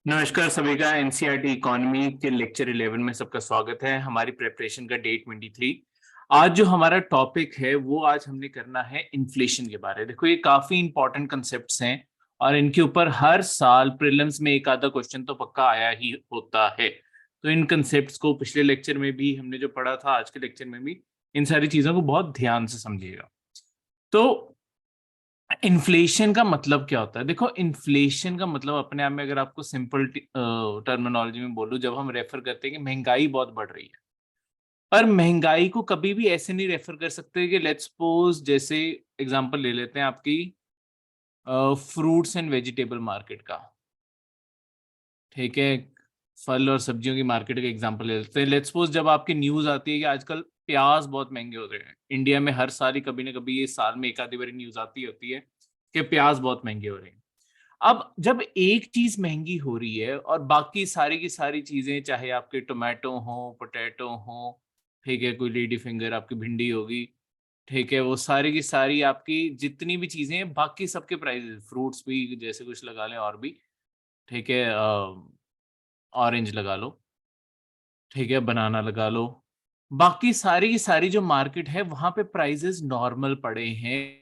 नमस्कार सभी का एनसीईआरटी इकोनॉमी के लेक्चर 11 में सबका स्वागत है। हमारी प्रिपरेशन का डे 23। आज जो हमारा टॉपिक है वो आज हमने करना है इन्फ्लेशन के बारे में। देखो ये काफी इंपॉर्टेंट कंसेप्ट्स हैं और इनके ऊपर हर साल प्रीलिम्स में एक आधा क्वेश्चन तो पक्का आया ही होता है। तो इन कंसेप्ट्स को पिछले लेक्चर में भी हमने जो पढ़ा था, आज के लेक्चर में भी इन सारी चीजों को बहुत ध्यान से समझिएगा। तो इन्फ्लेशन का मतलब क्या होता है? देखो इन्फ्लेशन का मतलब अपने आप में अगर आपको सिंपल टर्मिनोलॉजी में बोलूं, जब हम रेफर करते हैं कि महंगाई बहुत बढ़ रही है, पर महंगाई को कभी भी ऐसे नहीं रेफर कर सकते कि लेट्स सपोज, जैसे एग्जांपल ले लेते हैं आपकी फ्रूट्स एंड वेजिटेबल मार्केट का। ठीक है, फल और सब्जियों की मार्केट का एग्जांपल ले लेते हैं। लेट्स सपोज जब आपकी न्यूज आती है कि आजकल प्याज बहुत महंगे हो रहे हैं इंडिया में, हर साल ही कभी ना कभी ये साल में एक आधी बार न्यूज आती होती है कि प्याज बहुत महंगे हो रहे हैं। अब जब एक चीज महंगी हो रही है और बाकी सारी की सारी चीजें, चाहे आपके टोमेटो हो, पोटैटो हो, ठीक है, कोई लेडी फिंगर आपकी भिंडी होगी, ठीक है, वो सारी की सारी आपकी जितनी भी चीजें हैं, बाकी सबके प्राइस, फ्रूट्स भी जैसे कुछ लगा लें और भी, ठीक है, ऑरेंज लगा लो, ठीक है, बनाना लगा लो, बाकी सारी की सारी जो मार्केट है वहां पे प्राइसेस नॉर्मल पड़े हैं,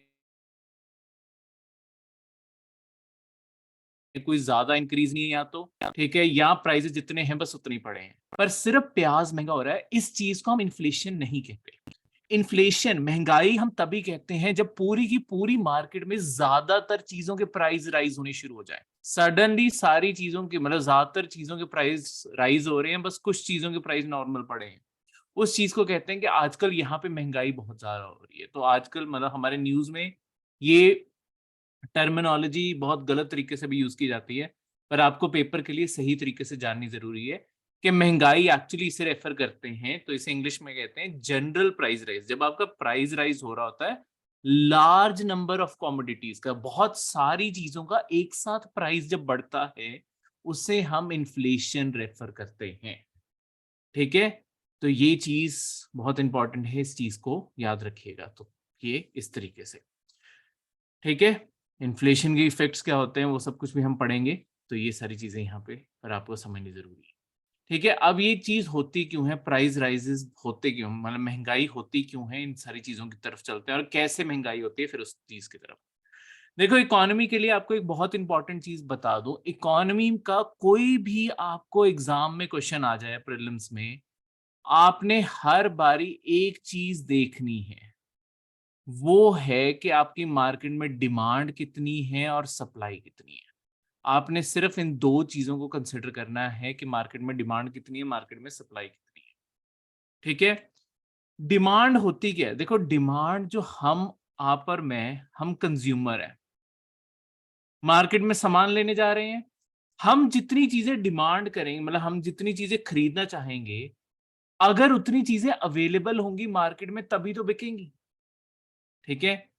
कोई ज्यादा इंक्रीज नहीं है या तो, ठीक है, या प्राइसेस जितने हैं बस उतने ही पड़े हैं। पर सिर्फ प्याज महंगा हो रहा है, इस चीज को हम इन्फ्लेशन नहीं कहते। इन्फ्लेशन, महंगाई हम तभी कहते हैं जब पूरी की पूरी मार्केट में ज्यादातर चीजों के प्राइस राइज होने शुरू हो जाए। सडनली सारी चीजों के, मतलब ज्यादातर चीजों के प्राइस राइज हो रहे हैं, बस कुछ चीजों के प्राइस नॉर्मल पड़े हैं, उस चीज को कहते हैं कि आजकल यहाँ पे महंगाई बहुत ज्यादा हो रही है। तो आजकल मतलब हमारे न्यूज में ये टर्मिनोलॉजी बहुत गलत तरीके से भी यूज की जाती है, पर आपको पेपर के लिए सही तरीके से जाननी जरूरी है कि महंगाई एक्चुअली इसे रेफर करते हैं, तो इसे इंग्लिश में कहते हैं जनरल प्राइस राइज। जब आपका प्राइस राइज हो रहा होता है लार्ज नंबर ऑफ कॉमोडिटीज का, बहुत सारी चीजों का एक साथ प्राइस जब बढ़ता है, उसे हम इन्फ्लेशन रेफर करते हैं। ठीक है, तो ये चीज बहुत इंपॉर्टेंट है, इस चीज को याद रखिएगा। तो ये इस तरीके से, ठीक है, इन्फ्लेशन के इफेक्ट्स क्या होते हैं वो सब कुछ भी हम पढ़ेंगे। तो ये सारी चीजें यहाँ पे पर आपको समझनी जरूरी है। ठीक है, अब ये चीज होती क्यों है, प्राइस राइजेस होते क्यों, मतलब महंगाई होती क्यों है, इन सारी चीजों की तरफ चलते हैं और कैसे महंगाई होती है फिर उस चीज की तरफ। देखो इकोनॉमी के लिए आपको एक बहुत इंपॉर्टेंट चीज बता दूं, इकोनॉमी का कोई भी आपको एग्जाम में क्वेश्चन आ जाए प्रीलिम्स में, आपने हर बारी एक चीज देखनी है, वो है कि आपकी मार्केट में डिमांड कितनी है और सप्लाई कितनी है। आपने सिर्फ इन दो चीजों को कंसिडर करना है कि मार्केट में डिमांड कितनी है, मार्केट में सप्लाई कितनी है। ठीक है, डिमांड होती क्या है? देखो डिमांड जो हम, आप और मैं, हम कंज्यूमर है, मार्केट में सामान लेने जा रहे हैं, हम जितनी चीजें डिमांड करेंगे, मतलब हम जितनी चीजें खरीदना चाहेंगे, अगर उतनी चीजें अवेलेबल होंगी मार्केट में तभी तो बिकेंगी। ठीक है,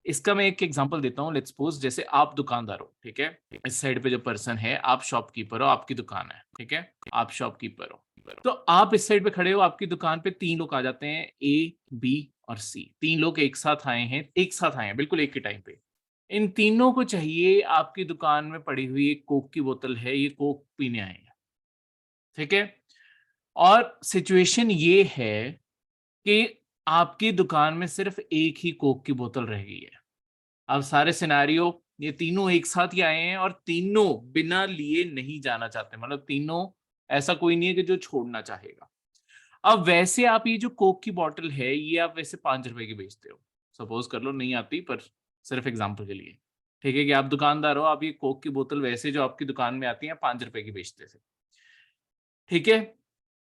इसका मैं एक एग्जांपल देता हूँ। लेट्स सपोज जैसे आप दुकानदार हो, ठीक है, इस साइड पे जो पर्सन है, आप शॉपकीपर हो, आपकी दुकान है, ठीक है, आप शॉपकीपर हो, तो आप इस साइड पे खड़े हो, आपकी दुकान पे तीन लोग आ जाते हैं, ए, बी और सी। तीन लोग एक साथ आए हैं, एक साथ आए हैं बिल्कुल एक ही टाइम पे। इन तीनों को चाहिए, आपकी दुकान में पड़ी हुई एक कोक की बोतल है, ये कोक पीने आए हैं। ठीक है, और सिचुएशन ये है कि आपकी दुकान में सिर्फ एक ही कोक की बोतल रह गई है। अब सारे सिनेरियो, ये तीनों एक साथ ही आए हैं और तीनों बिना लिए नहीं जाना चाहते, मतलब तीनों, ऐसा कोई नहीं है कि जो छोड़ना चाहेगा। अब वैसे आप ये जो कोक की बोतल है, ये आप वैसे 5 रुपए की बेचते हो, सपोज कर लो, नहीं आती पर सिर्फ एग्जाम्पल के लिए। ठीक है, कि आप दुकानदार हो, आप ये कोक की बोतल वैसे जो आपकी दुकान में आती है 5 रुपए की बेचते थे। ठीक है,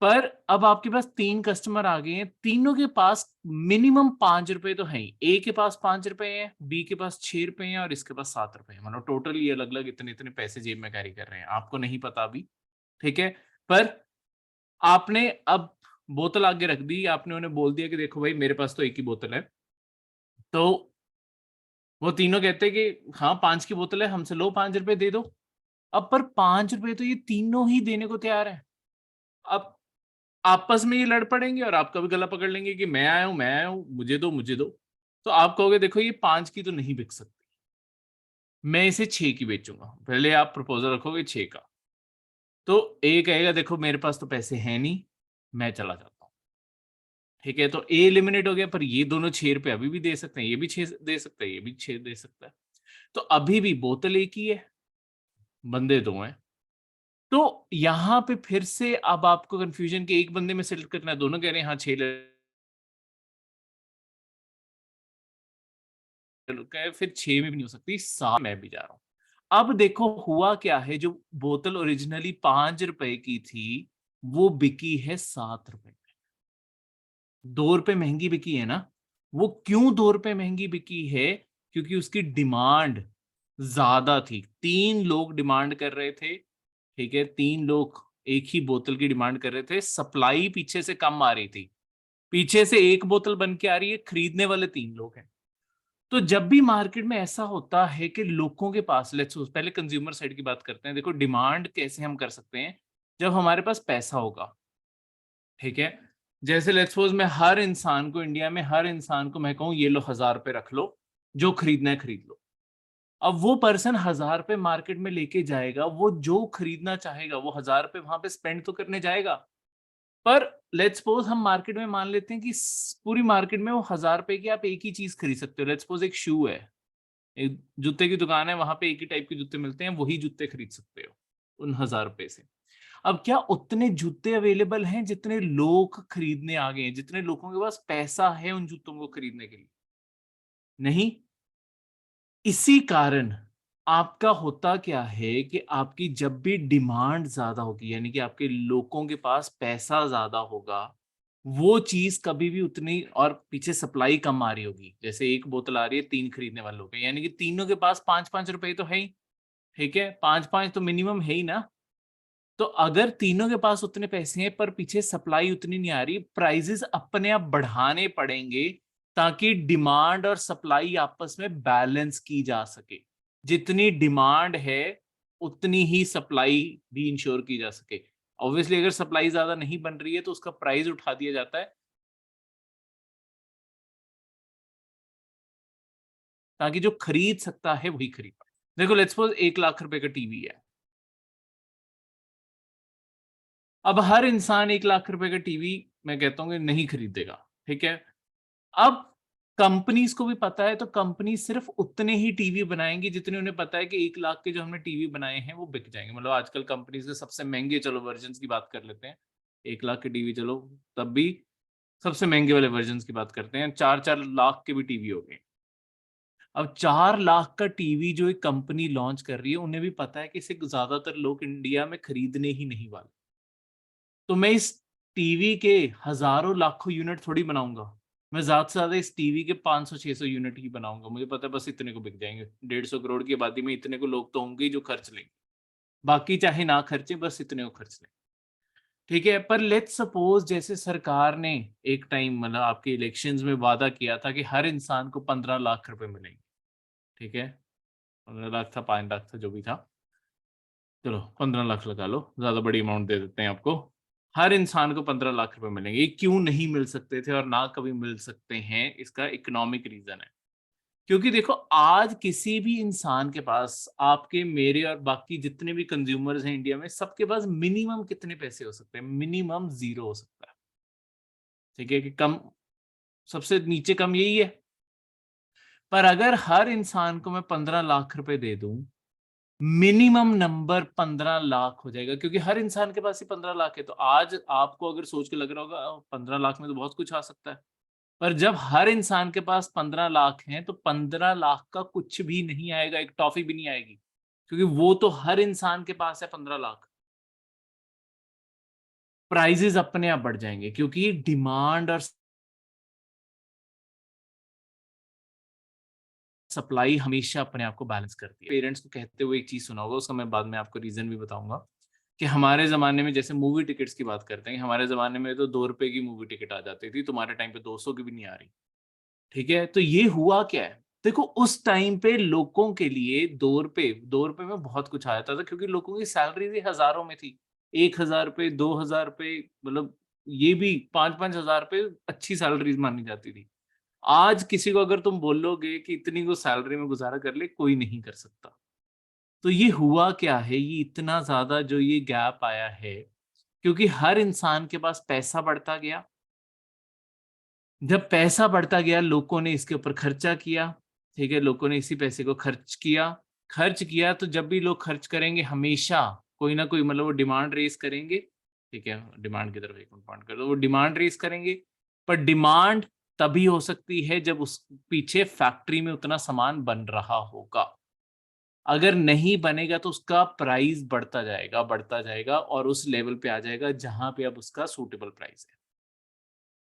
पर अब आपके पास तीन कस्टमर आ गए हैं, तीनों के पास मिनिमम 5 रुपए तो है ही। ए के पास 5 रुपए है, बी के पास 6 रुपए हैं और इसके पास 7 रुपए है, मतलब टोटल ये अलग अलग इतने इतने पैसे जेब में कैरी कर रहे हैं, आपको नहीं पता अभी। ठीक है, पर आपने अब बोतल आगे रख दी, आपने उन्हें बोल दिया कि देखो भाई मेरे पास तो एक ही बोतल है। तो वो तीनों कहते हैं कि हाँ 5 की बोतल है, हमसे लो 5 रुपए दे दो। अब पर 5 रुपए तो ये तीनों ही देने को तैयार है। अब आपस में ये लड़ पड़ेंगे और आपका भी गला पकड़ लेंगे कि मैं आया हूं, मैं आया हूं, मुझे दो मुझे दो। तो आप कहोगे देखो ये 5 की तो नहीं बिक सकती। मैं इसे 6 की बेचूंगा, पहले आप प्रपोजल रखोगे 6 का, तो ए कहेगा देखो मेरे पास तो पैसे हैं नहीं, मैं चला जाता हूँ। ठीक है, तो ए एलिमिनेट हो गया, पर ये दोनों 6 रुपए अभी भी दे सकते हैं, ये भी 6 दे सकता है, ये भी 6 दे सकता है, तो अभी भी बोतल एक ही है, बंदे दो हैं। तो यहाँ पे फिर से अब आपको कंफ्यूजन कि एक बंदे में सेलेक्ट करना है, दोनों कह रहे हैं हाँ 6 फिर 6 में भी नहीं हो सकती, 7 मैं भी जा रहा हूँ। अब देखो हुआ क्या है, जो बोतल ओरिजिनली 5 रुपए की थी, वो बिकी है 7 रुपए में। 2 रुपए महंगी बिकी है ना? वो क्यों 2 रुपए महंगी बिकी है? क्योंकि उसकी डिमांड ज्यादा थी। 3 लोग डिमांड कर रहे थे, ठीक है, 3 लोग एक ही बोतल की डिमांड कर रहे थे, सप्लाई पीछे से कम आ रही थी। पीछे से एक बोतल बन के आ रही है, खरीदने वाले 3 लोग हैं। तो जब भी मार्केट में ऐसा होता है कि लोगों के पास, लेट्स सपोज पहले कंज्यूमर साइड की बात करते हैं, देखो डिमांड कैसे हम कर सकते हैं, जब हमारे पास पैसा होगा, ठीक है। जैसे लेट्स सपोज मैं हर इंसान को, इंडिया में हर इंसान को मैं कहूं ये लो 1000 रुपए रख लो, जो खरीदना है खरीद लो। अब वो पर्सन 1000 रुपए मार्केट में लेके जाएगा, वो जो खरीदना चाहेगा वो 1000 रुपए वहां पे स्पेंड तो करने जाएगा। पर लेट्स सपोज हम मार्केट में मान लेते हैं कि पूरी मार्केट में वो 1000 रुपए की आप एक ही चीज खरीद सकते हो। लेट्स सपोज एक शू है, एक जूते की दुकान है, वहां पे एक ही टाइप के जूते मिलते हैं, वही जूते खरीद सकते हो उन 1000 रुपए से। अब क्या उतने जूते अवेलेबल हैं जितने लोग खरीदने आ गए हैं, जितने लोगों के पास पैसा है उन जूतों को खरीदने के लिए? नहीं। इसी कारण आपका होता क्या है कि आपकी जब भी डिमांड ज्यादा होगी, यानी कि आपके लोगों के पास पैसा ज्यादा होगा, वो चीज कभी भी उतनी, और पीछे सप्लाई कम आ रही होगी, जैसे एक बोतल आ रही है 3 खरीदने वाले लोग हैं, यानी कि तीनों के पास 5-5 रुपए तो है ही। ठीक है, 5-5 तो मिनिमम है ही ना। तो अगर तीनों के पास उतने पैसे हैं पर पीछे सप्लाई उतनी नहीं आ रही, प्राइजेस अपने आप बढ़ाने पड़ेंगे, ताकि डिमांड और सप्लाई आपस में बैलेंस की जा सके। जितनी डिमांड है उतनी ही सप्लाई भी इंश्योर की जा सके। ऑब्वियसली अगर सप्लाई ज्यादा नहीं बन रही है तो उसका प्राइस उठा दिया जाता है, ताकि जो खरीद सकता है वही खरीद पाए। देखो लेट्स सपोज 1 लाख रुपए का टीवी है। अब हर इंसान 1 लाख रुपए का टीवी, मैं कहता हूँ कि नहीं खरीदेगा। ठीक है, अब कंपनीज को भी पता है, तो कंपनी सिर्फ उतने ही टीवी बनाएंगी जितने उन्हें पता है कि 1 लाख के जो हमने टीवी बनाए हैं वो बिक जाएंगे। मतलब आजकल कंपनीज के सबसे महंगे, चलो वर्जन की बात कर लेते हैं, 1 लाख के टीवी, चलो तब भी सबसे महंगे वाले वर्जन की बात करते हैं, 4-4 लाख के भी टीवी हो गए। अब 4 लाख का टीवी जो एक कंपनी लॉन्च कर रही है, उन्हें भी पता है कि इसे ज्यादातर लोग इंडिया में खरीदने ही नहीं वाले। तो मैं इस टीवी के हजारों लाखों यूनिट थोड़ी बनाऊंगा, मैं ज्यादा से ज्यादा इस टीवी के 500-600 यूनिट ही बनाऊंगा। मुझे पता है बस इतने को बिक जाएंगे, 150 करोड़ की आबादी में इतने को लोग तो होंगे ही जो खर्च लेंगे, बाकी चाहे ना खर्चे, बस इतने को खर्च लें। ठीक है, पर लेट्स सपोज जैसे सरकार ने एक टाइम, मतलब आपके इलेक्शंस में वादा किया था कि हर इंसान को 15 लाख रुपए मिलेंगे। ठीक है, 15 लाख था, 5 लाख था, जो भी था, चलो 15 लाख लगा लो, ज्यादा बड़ी अमाउंट दे देते हैं आपको। हर इंसान को 15 लाख रुपए मिलेंगे। ये क्यों नहीं मिल सकते थे और ना कभी मिल सकते हैं, इसका इकोनॉमिक रीजन है। क्योंकि देखो आज किसी भी इंसान के पास, आपके मेरे और बाकी जितने भी कंज्यूमर्स हैं इंडिया में, सबके पास मिनिमम कितने पैसे हो सकते हैं? मिनिमम 0 हो सकता है। ठीक है, कि कम, सबसे नीचे कम यही है। पर अगर हर इंसान को मैं 15 लाख रुपए दे दूं, मिनिमम नंबर 15 लाख हो जाएगा, क्योंकि हर इंसान के पास ही 15 लाख है। तो आज आपको अगर सोच के लग रहा होगा 15 लाख में तो बहुत कुछ आ सकता है, पर जब हर इंसान के पास 15 लाख हैं, तो 15 लाख का कुछ भी नहीं आएगा, एक टॉफी भी नहीं आएगी, क्योंकि वो तो हर इंसान के पास है 15 लाख। प्राइजेस अपने आप बढ़ जाएंगे, क्योंकि डिमांड और सप्लाई हमेशा अपने आप को बैलेंस करती है। पेरेंट्स को कहते हुए एक चीज सुना होगा, उसका मैं बाद में आपको रीजन भी बताऊंगा, कि हमारे जमाने में, जैसे मूवी टिकट्स की बात करते हैं, हमारे जमाने में तो 2 रुपए की मूवी टिकट आ जाती थी, तुम्हारे टाइम पे 200 की भी नहीं आ रही। ठीक है, तो ये हुआ क्या है, देखो उस टाइम पे लोगों के लिए 2 रुपए में बहुत कुछ आ जाता था, क्योंकि लोगों की सैलरी भी हजारों में थी। 1,000 रुपए, 2,000 रुपए, मतलब ये भी 5-5 हजार रुपए अच्छी सैलरीज मानी जाती थी। आज किसी को अगर तुम बोलोगे कि इतनी को सैलरी में गुजारा कर ले, कोई नहीं कर सकता। तो ये हुआ क्या है, ये इतना ज्यादा जो ये गैप आया है, क्योंकि हर इंसान के पास पैसा बढ़ता गया। जब पैसा बढ़ता गया, लोगों ने इसके ऊपर खर्चा किया। ठीक है, लोगों ने इसी पैसे को खर्च किया। तो जब भी लोग खर्च करेंगे, हमेशा कोई ना कोई मतलब वो डिमांड रेस करेंगे। ठीक है, डिमांड की तरफ एक पॉइंट कर दो, वो डिमांड रेस करेंगे। पर डिमांड तभी हो सकती है जब उस पीछे फैक्ट्री में उतना सामान बन रहा होगा। अगर नहीं बनेगा तो उसका प्राइस बढ़ता जाएगा और उस लेवल पे आ जाएगा जहां पे अब उसका सूटेबल प्राइस है।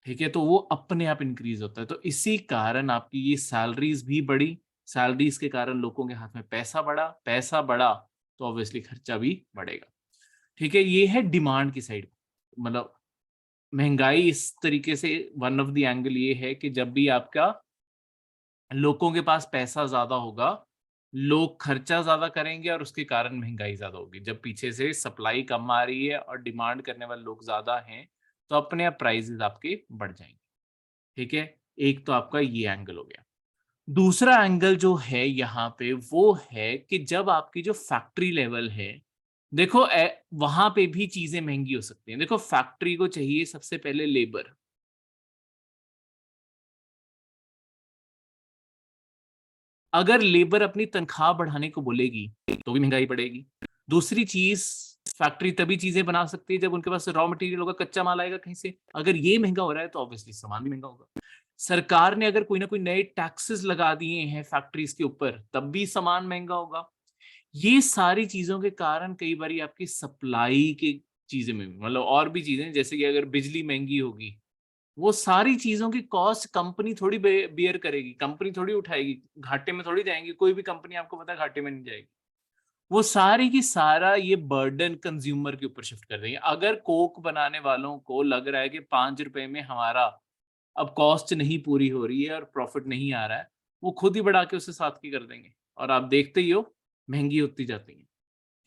ठीक है, तो वो अपने आप इंक्रीज होता है। तो इसी कारण आपकी ये सैलरीज भी बढ़ी। सैलरीज के कारण लोगों के हाथ में पैसा बढ़ा तो ऑब्वियसली खर्चा भी बढ़ेगा। ठीक है, ये है डिमांड की साइड। मतलब महंगाई इस तरीके से, वन ऑफ द एंगल ये है कि जब भी आपका लोगों के पास पैसा ज्यादा होगा, लोग खर्चा ज्यादा करेंगे और उसके कारण महंगाई ज्यादा होगी। जब पीछे से सप्लाई कम आ रही है और डिमांड करने वाले लोग ज्यादा हैं, तो अपने आप प्राइसेस आपके बढ़ जाएंगे। ठीक है, एक तो आपका ये एंगल हो गया। दूसरा एंगल जो है यहाँ पे वो है कि जब आपकी जो फैक्ट्री लेवल है, देखो वहां पे भी चीजें महंगी हो सकती हैं। देखो, फैक्ट्री को चाहिए सबसे पहले लेबर। अगर लेबर अपनी तनख्वाह बढ़ाने को बोलेगी तो भी महंगाई बढ़ेगी। दूसरी चीज, फैक्ट्री तभी चीजें बना सकती है जब उनके पास रॉ मटेरियल होगा, कच्चा माल आएगा कहीं से। अगर ये महंगा हो रहा है तो ऑब्वियसली सामान भी महंगा होगा। सरकार ने अगर कोई ना कोई नए टैक्सेस लगा दिए हैं फैक्ट्रीज के ऊपर, तब भी सामान महंगा होगा। ये सारी चीजों के कारण कई बार आपकी सप्लाई की चीजें में मतलब और भी चीजें, जैसे कि अगर बिजली महंगी होगी, वो सारी चीजों की कॉस्ट कंपनी थोड़ी बियर करेगी, कंपनी थोड़ी उठाएगी, घाटे में थोड़ी जाएंगी। कोई भी कंपनी आपको पता है घाटे में नहीं जाएगी। वो सारी की सारा ये बर्डन कंज्यूमर के ऊपर शिफ्ट कर देंगे। अगर कोक बनाने वालों को लग रहा है कि 5 रुपए में हमारा अब कॉस्ट नहीं पूरी हो रही है और प्रॉफिट नहीं आ रहा है, वो खुद ही बढ़ा के उसे 7 की कर देंगे और आप देखते ही हो महंगी होती जाती है।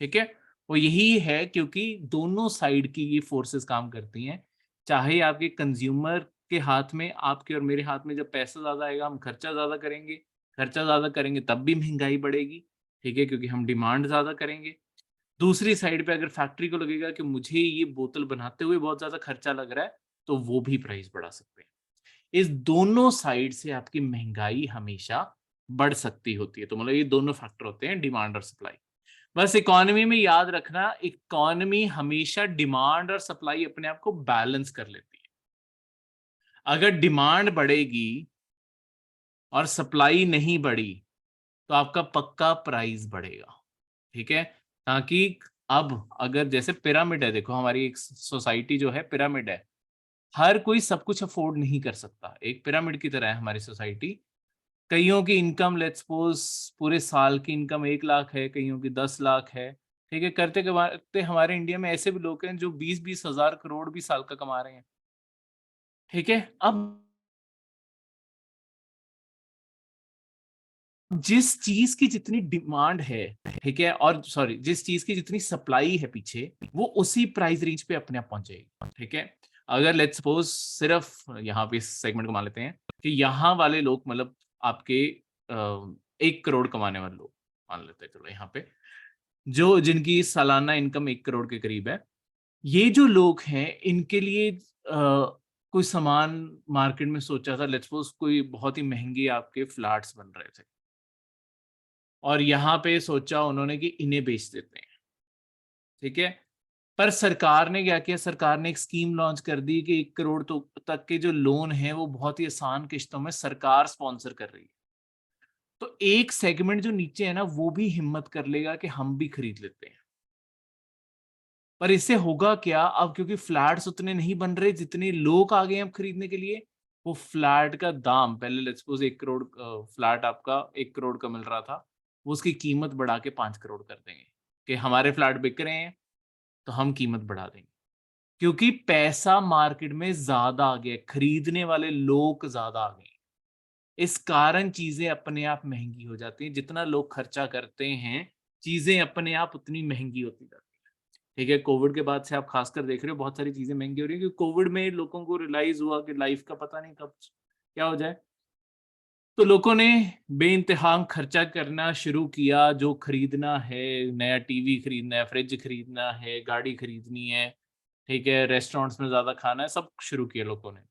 ठीक है, वो यही है क्योंकि दोनों साइड की ये फोर्सेस काम करती हैं। चाहे आपके कंज्यूमर के हाथ में, आपके और मेरे हाथ में जब पैसा ज्यादा आएगा, हम खर्चा ज्यादा करेंगे तब भी महंगाई बढ़ेगी। ठीक है, क्योंकि हम डिमांड ज्यादा करेंगे। दूसरी साइड पे अगर फैक्ट्री को लगेगा कि मुझे ये बोतल बनाते हुए बहुत ज्यादा खर्चा लग रहा है, तो वो भी प्राइस बढ़ा सकते हैं। इस दोनों साइड से आपकी महंगाई हमेशा बढ़ सकती होती है। तो मतलब ये दोनों फैक्टर होते हैं, डिमांड और सप्लाई। बस इकोनॉमी में याद रखना, इकोनॉमी हमेशा डिमांड और सप्लाई अपने आप को बैलेंस कर लेती है। अगर डिमांड बढ़ेगी और सप्लाई नहीं बढ़ी, तो आपका पक्का प्राइस बढ़ेगा। ठीक है, ताकि अब अगर जैसे पिरामिड है, देखो हमारी एक सोसाइटी जो है पिरामिड है। हर कोई सब कुछ अफोर्ड नहीं कर सकता, एक पिरामिड की तरह है हमारी सोसाइटी। कईयों की इनकम लेट्स सपोज पूरे साल की इनकम 1 लाख है, कईयों की 10 लाख है। ठीक है, करते करते हमारे इंडिया में ऐसे भी लोग हैं जो 20-20 हजार करोड़ भी साल का कमा रहे हैं। ठीक है, अब जिस चीज की जितनी डिमांड है, ठीक है, और सॉरी जिस चीज की जितनी सप्लाई है पीछे, वो उसी प्राइस रेंज पे अपने आप पहुंच जाएगी। ठीक है, अगर लेट्स सपोज सिर्फ यहाँ पे इस सेगमेंट को मान लेते हैं कि यहाँ वाले लोग मतलब आपके 1 करोड़ कमाने वाले लोग मान लेते हैं, चलो यहाँ पे जो जिनकी सालाना इनकम 1 करोड़ के करीब है, ये जो लोग हैं इनके लिए कोई सामान मार्केट में सोचा था, लेट्स सपोज कोई बहुत ही महंगे आपके फ्लैट्स बन रहे थे और यहाँ पे सोचा उन्होंने कि इन्हें बेच देते हैं। ठीक है, पर सरकार ने क्या किया, सरकार ने एक स्कीम लॉन्च कर दी कि 1 करोड़ तो तक के जो लोन है वो बहुत ही आसान किश्तों में सरकार स्पॉन्सर कर रही है। तो एक सेगमेंट जो नीचे है ना, वो भी हिम्मत कर लेगा कि हम भी खरीद लेते हैं। पर इससे होगा क्या अब, क्योंकि फ्लैट्स उतने नहीं बन रहे जितने लोग आ गए हैं अब खरीदने के लिए। वो फ्लैट का दाम पहले लेट्स सपोज 1 करोड़ फ्लैट आपका 1 करोड़ का मिल रहा था, वो उसकी कीमत बढ़ा के 5 करोड़ कर देंगे कि हमारे फ्लैट बिक रहे हैं तो हम कीमत बढ़ा देंगे। क्योंकि पैसा मार्केट में ज्यादा आ गया, खरीदने वाले लोग ज्यादा आ गए। इस कारण चीजें अपने आप महंगी हो जाती हैं। जितना लोग खर्चा करते हैं, चीजें अपने आप उतनी महंगी होती जाती हैं। ठीक है, कोविड के बाद से आप खासकर देख रहे हो बहुत सारी चीजें महंगी हो रही है, क्योंकि कोविड में लोगों को रियलाइज हुआ कि लाइफ का पता नहीं कब क्या हो जाए। तो लोगों ने बेइंतहा खर्चा करना शुरू किया, जो खरीदना है, नया टीवी खरीदना है, फ्रिज खरीदना है, गाड़ी खरीदनी है, ठीक है, रेस्टोरेंट्स में ज़्यादा खाना है, सब शुरू किया लोगों ने,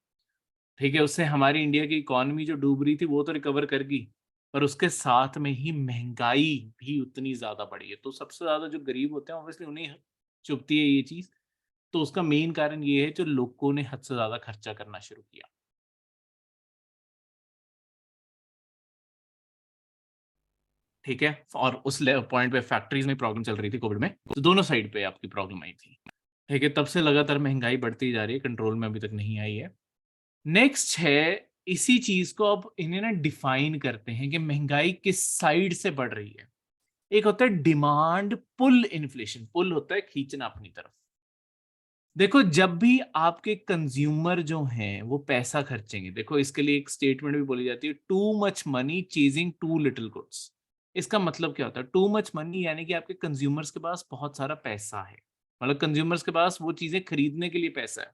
ठीक है। उससे हमारी इंडिया की इकोनॉमी जो डूब रही थी वो तो रिकवर कर गई, पर उसके साथ में ही महंगाई भी उतनी ज़्यादा बढ़ी है। तो सबसे ज़्यादा जो गरीब होते हैं ऑब्वियसली उन्हें चुभती है ये चीज़। तो उसका मेन कारण ये है जो लोगों ने हद से ज़्यादा खर्चा करना शुरू किया। ठीक है? और उस ले पॉइंट पे फैक्ट्रीज़ में प्रॉब्लम चल रही थी कोविड में, तो दोनों साइड पे आपकी प्रॉब्लम आई थी। ठीक है? तब से लगातार महँगाई बढ़ती जा रही है, कंट्रोल में अभी तक नहीं आई है। नेक्स्ट है, इसी चीज़ को अब इन्हें ना डिफाइन करते हैं कि महँगाई किस साइड से बढ़ रही है। एक होता है डिमांड पुल इन्फ्लेशन, पुल होता है खींचना अपनी तरफ। देखो जब भी आपके कंज्यूमर जो हैं वो पैसा खर्चेंगे, देखो इसके लिए एक स्टेटमेंट भी बोली जाती है, too much money chasing too little goods. इसका मतलब क्या होता है? टू मच मनी यानी कि आपके कंज्यूमर्स के पास बहुत सारा पैसा है, मतलब कंज्यूमर्स के पास वो चीजें खरीदने के लिए पैसा है।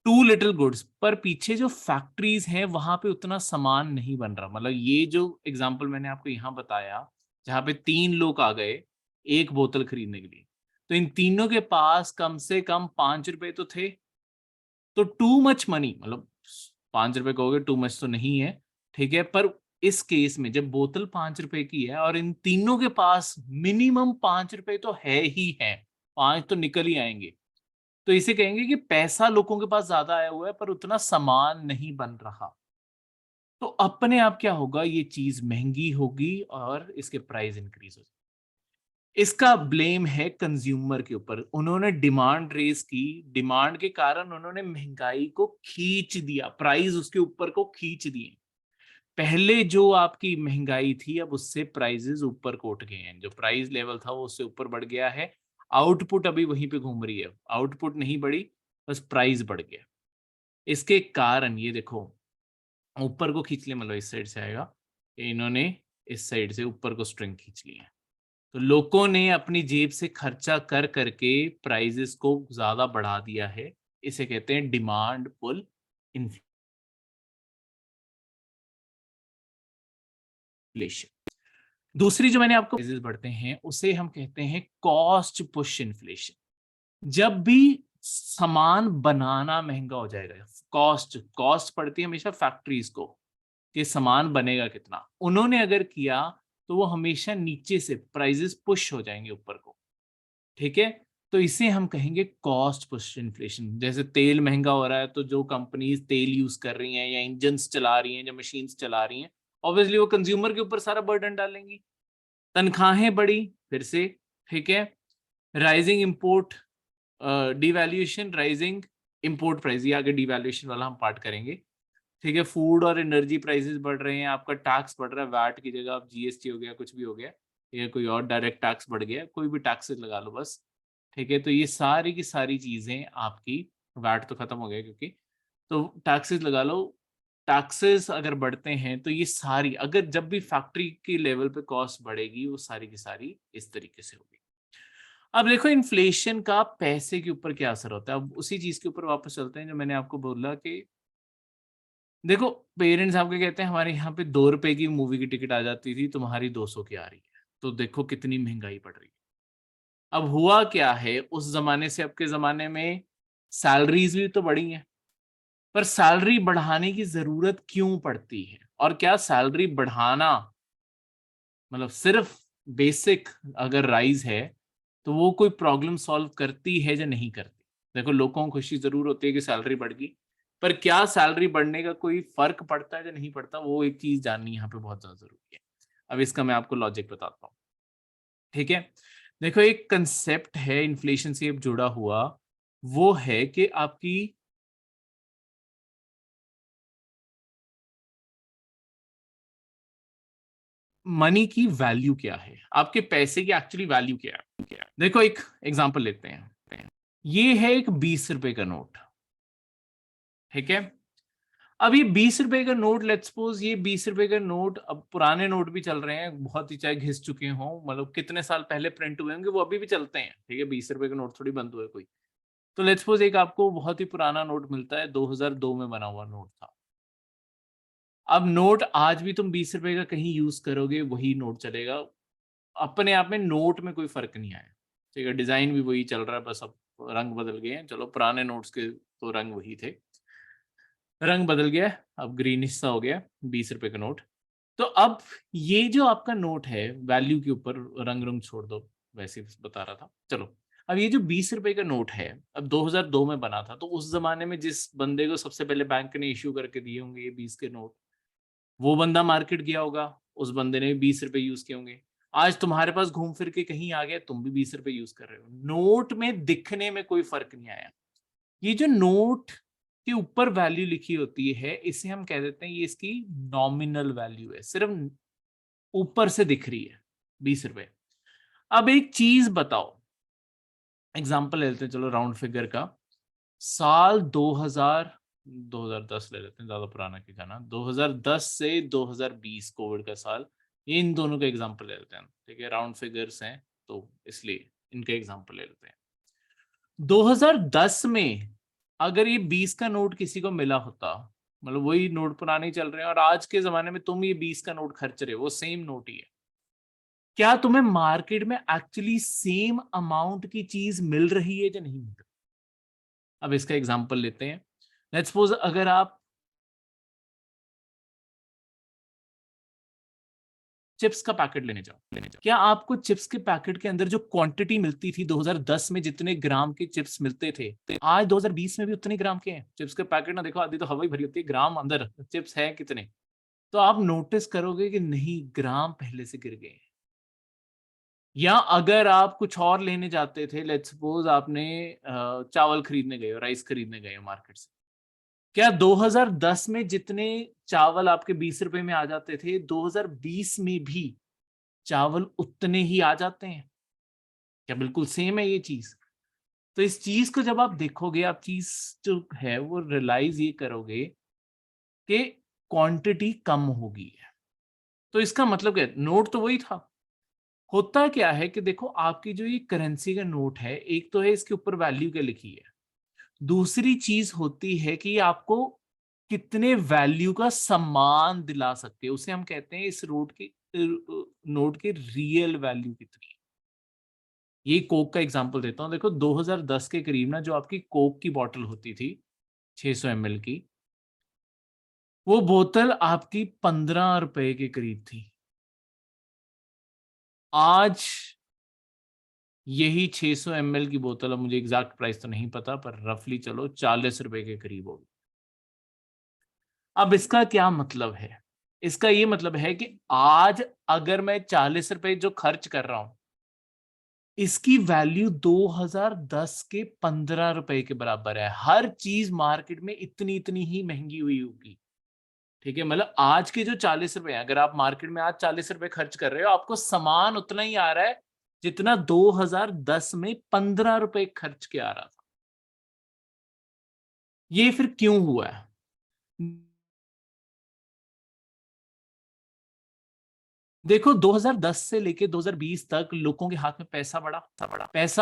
टू लिटिल गुड्स, पर पीछे जो फैक्ट्रीज हैं वहां पे उतना सामान नहीं बन रहा। मतलब ये जो एग्जांपल मैंने आपको यहाँ बताया, जहाँ पे 3 लोग आ गए एक बोतल खरीदने के लिए, तो इन तीनों के पास कम से कम 5 रुपए तो थे। तो टू मच मनी, मतलब 5 रुपए कहोगे टू मच तो नहीं है, ठीक है, पर इस केस में जब बोतल 5 रुपए की है और इन तीनों के पास मिनिमम 5 रुपए तो है ही है, 5 तो निकल ही आएंगे, तो इसे कहेंगे कि पैसा लोगों के पास ज्यादा आया हुआ है पर उतना सामान नहीं बन रहा। तो अपने आप क्या होगा, ये चीज महंगी होगी और इसके प्राइस इंक्रीज हो जाएंगे। इसका ब्लेम है कंज्यूमर के ऊपर। उन्होंने डिमांड रेस की, डिमांड के कारण उन्होंने महंगाई को खींच दिया, प्राइस उसके ऊपर को खींच दिए। पहले जो आपकी महंगाई थी अब उससे प्राइसेस ऊपर को उठ गए हैं, जो प्राइस लेवल था वो उससे ऊपर बढ़ गया है। आउटपुट अभी वहीं पे घूम रही है, आउटपुट नहीं बढ़ी, बस प्राइस बढ़ गया। इसके कारण ये देखो ऊपर को खींच लिया, मतलब इस साइड से आएगा, इन्होंने इस साइड से ऊपर को स्ट्रिंग खींच ली है। तो लोगों ने अपनी जेब से खर्चा कर करके प्राइजेस को ज्यादा बढ़ा दिया है। इसे कहते हैं डिमांड पुल इन्फ्लेशन। दूसरी जो मैंने आपको प्राइजेस बढ़ते हैं उसे हम कहते हैं कॉस्ट पुश इन्फ्लेशन। जब भी सामान बनाना महंगा हो जाएगा, कॉस्ट कॉस्ट पड़ती है हमेशा फैक्ट्रीज को कि सामान बनेगा कितना, उन्होंने अगर किया तो वो हमेशा नीचे से प्राइजेस पुश हो जाएंगे ऊपर को। ठीक है, तो इसे हम कहेंगे कॉस्ट पुश इन्फ्लेशन। जैसे तेल महंगा हो रहा है तो जो कंपनीज तेल यूज कर रही हैं या इंजन्स चला रही हैं या मशीन्स चला रही हैं, ऑब्वियसली वो कंज्यूमर के ऊपर सारा बर्डन डालेंगी। तनख्वाहें बढ़ी फिर से, ठीक है, rising import, devaluation, rising import price, ये आगे डिवैल्यूएशन वाला हम पार्ट करेंगे। ठीक है, फूड और एनर्जी प्राइसेस बढ़ रहे हैं, आपका टैक्स बढ़ रहा है, वैट की जगह अब जीएसटी हो गया, कुछ भी हो गया, या कोई और डायरेक्ट टैक्स बढ़ गया, कोई भी टैक्सेस लगा लो बस। ठीक है, तो ये सारी की सारी चीजें आपकी, वैट तो खत्म हो गया क्योंकि, तो टैक्सेस लगा लो। टैक्सेस अगर बढ़ते हैं तो ये सारी, अगर जब भी फैक्ट्री की लेवल पे कॉस्ट बढ़ेगी वो सारी की सारी इस तरीके से होगी। अब देखो इन्फ्लेशन का पैसे के ऊपर क्या असर होता है। अब उसी चीज के ऊपर वापस चलते हैं जो मैंने आपको बोला कि देखो पेरेंट्स आपके कहते हैं हमारे यहाँ पे 2 रुपए की मूवी की टिकट आ जाती थी, तुम्हारी 200 की आ रही है, तो देखो कितनी महंगाई बढ़ रही है। अब हुआ क्या है, उस जमाने से अब के जमाने में सैलरीज भी तो बढ़ी हैं, पर सैलरी बढ़ाने की जरूरत क्यों पड़ती है, और क्या सैलरी बढ़ाना मतलब सिर्फ बेसिक अगर राइज है तो वो कोई प्रॉब्लम सॉल्व करती है या नहीं करती। देखो लोगों को खुशी जरूर होती है कि सैलरी बढ़ गई, पर क्या सैलरी बढ़ने का कोई फर्क पड़ता है या नहीं पड़ता, वो एक चीज जाननी यहाँ पे बहुत ज्यादा जरूरी है। अब इसका मैं आपको लॉजिक बताता हूँ। ठीक है, देखो एक कंसेप्ट है इन्फ्लेशन से जुड़ा हुआ, वो है कि आपकी मनी की वैल्यू क्या है, आपके पैसे की एक्चुअली वैल्यू क्या है। देखो एक एग्जांपल लेते हैं, ये है एक 20 रुपए का नोट, ठीक है। अब ये 20 रुपए का नोट, लेट्स सपोज ये 20 रुपए का नोट, अब पुराने नोट भी चल रहे हैं, बहुत ही चाहे घिस चुके हों, मतलब कितने साल पहले प्रिंट हुए होंगे वो अभी भी चलते हैं, ठीक है, 20 रुपए का नोट थोड़ी बंद हुआ है कोई। तो लेट्स सपोज एक आपको बहुत ही पुराना नोट मिलता है, 2002 में बना हुआ नोट था। अब नोट आज भी तुम 20 रुपए का कहीं यूज करोगे वही नोट चलेगा, अपने आप में नोट में कोई फर्क नहीं आया, ठीक है, डिजाइन भी वही चल रहा है, बस अब रंग बदल गए हैं। चलो पुराने नोट्स के तो रंग वही थे, रंग बदल गया, अब ग्रीनिश सा हो गया 20 रुपए का नोट। तो अब ये जो आपका नोट है, वैल्यू के ऊपर रंग रंग छोड़ दो, वैसे ही बता रहा था। चलो अब ये जो 20 रुपए का नोट है, अब 2002 में बना था, तो उस जमाने में जिस बंदे को सबसे पहले बैंक ने इश्यू करके दिए होंगे ये 20 के नोट, वो बंदा मार्केट गया होगा, उस बंदे ने भी 20 रुपए यूज किए होंगे। आज तुम्हारे पास घूम फिर के कहीं आ गया, तुम भी 20 रुपए यूज कर रहे हो, नोट में दिखने में कोई फर्क नहीं आया। ये जो नोट के ऊपर वैल्यू लिखी होती है, इसे हम कह देते हैं ये इसकी नॉमिनल वैल्यू है, सिर्फ ऊपर से दिख रही है 20 रुपए। अब एक चीज बताओ, एग्जाम्पल ले लेते हैं, चलो राउंड फिगर का, साल 2010 ले लेते हैं, ज्यादा पुराना की जाना, 2010 से 2020 कोविड का साल, इन दोनों का एग्जाम्पल ले लेते हैं, ठीक है, राउंड फिगर्स हैं तो इसलिए इनका एग्जाम्पल ले लेते हैं। 2010 में अगर ये 20 का नोट किसी को मिला होता, मतलब वही नोट पुराने चल रहे हैं और आज के जमाने में तुम ये 20 का नोट खर्च रहे हो, वो सेम नोट ही है, क्या तुम्हें मार्केट में एक्चुअली सेम अमाउंट की चीज मिल रही है या नहीं मिल रही? अब इसका एग्जांपल लेते हैं, लेट्स सपोज अगर आप चिप्स का पैकेट लेने जाओ, क्या आपको चिप्स के पैकेट के अंदर जो क्वांटिटी मिलती थी 2010 में, जितने ग्राम के चिप्स मिलते थे, आज 2020 में भी उतने ग्राम के हैं चिप्स के पैकेट? ना देखो, आधी तो हवा ही भरी होती है, ग्राम अंदर चिप्स है कितने? तो आप नोटिस करोगे कि नहीं, ग्राम पहले से गिर गए हैं। या अगर आप कुछ और लेने जाते थे, लेट्स सपोज आपने चावल खरीदने गए हो, राइस खरीदने गए हो मार्केट से, क्या 2010 में जितने चावल आपके 20 रुपए में आ जाते थे, 2020 में भी चावल उतने ही आ जाते हैं? क्या बिल्कुल सेम है ये चीज? तो इस चीज को जब आप देखोगे, आप चीज जो है वो रियलाइज ये करोगे कि क्वांटिटी कम होगी। तो इसका मतलब क्या, नोट तो वही था। होता क्या है कि देखो, आपकी जो ये करेंसी का नोट है, एक तो है इसके ऊपर वैल्यू क्या लिखी है, दूसरी चीज होती है कि आपको कितने वैल्यू का सम्मान दिला सकते हैं, उसे हम कहते हैं इस नोट के रियल वैल्यू कितनी है। ये कोक का एग्जांपल देता हूं, देखो 2010 के करीब ना, जो आपकी कोक की बोतल होती थी 600 ml की, वो बोतल आपकी 15 रुपए के करीब थी। आज यही 600 ml की बोतल, अब मुझे एग्जैक्ट प्राइस तो नहीं पता, पर रफली चलो 40 रुपए के करीब होगी। अब इसका क्या मतलब है? इसका ये मतलब है कि आज अगर मैं 40 रुपए जो खर्च कर रहा हूं, इसकी वैल्यू 2010 के 15 रुपए के बराबर है। हर चीज मार्केट में इतनी इतनी ही महंगी हुई होगी, ठीक है, मतलब आज के जो 40 रुपए हैं, अगर आप मार्केट में आज 40 रुपए खर्च कर रहे हो, आपको सामान उतना ही आ रहा है जितना 2010 में 15 रुपए खर्च के आ रहा था। ये फिर क्यों हुआ है? देखो, 2010 से लेके 2020 तक लोगों के हाथ में पैसा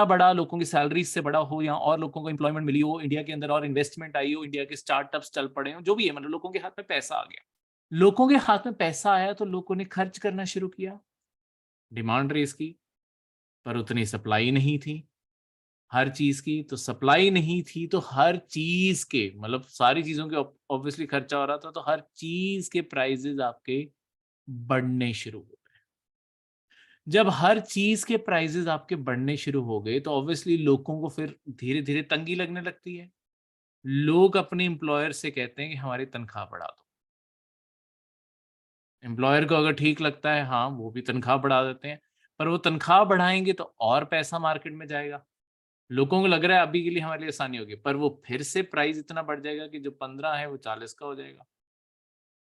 बढ़ा, लोगों की सैलरी से बड़ा हो, या और लोगों को एम्प्लॉयमेंट मिली हो इंडिया के अंदर, और इन्वेस्टमेंट आई हो, इंडिया के स्टार्टअप्स चल पड़े हो, जो भी है, मतलब लोगों के हाथ में पैसा आ गया। लोगों के हाथ में पैसा आया तो लोगों ने खर्च करना शुरू किया, डिमांड रेस की, पर उतनी सप्लाई नहीं थी हर चीज की। तो सप्लाई नहीं थी तो हर चीज के, मतलब सारी चीजों के ऑब्वियसली खर्चा हो रहा था, तो हर चीज के प्राइसेस आपके बढ़ने शुरू हो। जब हर चीज के प्राइसेस आपके बढ़ने शुरू हो गए, तो ऑब्वियसली लोगों को फिर धीरे धीरे तंगी लगने लगती है। लोग अपने एम्प्लॉयर से कहते हैं कि हमारी तनख्वाह बढ़ा दो। एम्प्लॉयर को अगर ठीक लगता है, हाँ, वो भी तनख्वाह बढ़ा देते हैं, पर वो तनख्वाह बढ़ाएंगे तो और पैसा मार्केट में जाएगा। लोगों को लग रहा है अभी के लिए हमारे लिए आसानी होगी, पर वो फिर से प्राइस इतना बढ़ जाएगा कि जो 15 है वो 40 का हो जाएगा।